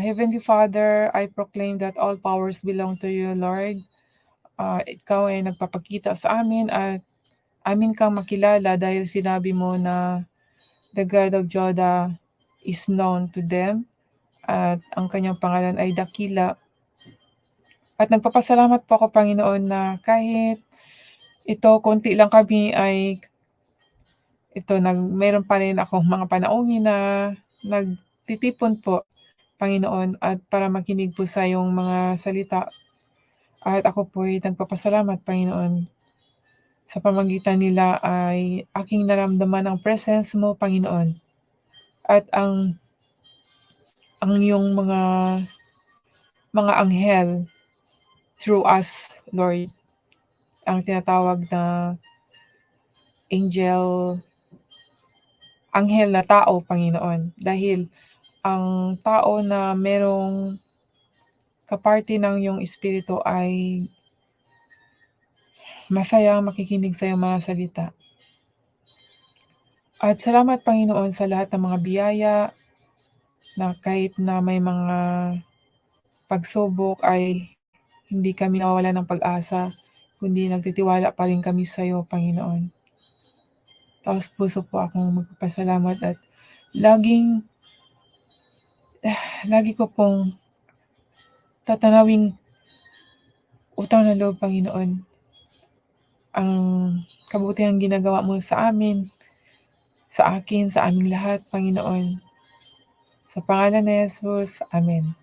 Heavenly Father, I proclaim that all powers belong to you, Lord. Ikaw ay nagpapakita sa amin at amin kang makilala dahil sinabi mo na the God of Judah is known to them at ang kanyang pangalan ay dakila. At nagpapasalamat po ako, Panginoon, na kahit ito, konti lang kami ay meron pa rin akong mga panauhin na nagtitipon po, Panginoon, at para makinig po sa iyong mga salita. At ako po ay nagpapasalamat, Panginoon. Sa pamamagitan nila ay aking naramdaman ang presence mo, Panginoon. At ang iyong mga anghel through us, Lord, ang tinatawag na anghel na tao, Panginoon. Dahil ang tao na merong kaparte ng iyong espiritu ay masayang makikinig sa iyong mga salita. At salamat, Panginoon, sa lahat ng mga biyaya na kahit na may mga pagsubok ay hindi kami nawawalan ng pag-asa, kundi nagtitiwala pa rin kami sa iyo, Panginoon. Taos puso po akong magpapasalamat at lagi ko pong tatanawing utang na loob, Panginoon, ang kabutihang ginagawa mo sa amin, sa akin, sa aming lahat, Panginoon. Sa pangalan ni Jesus, Amen.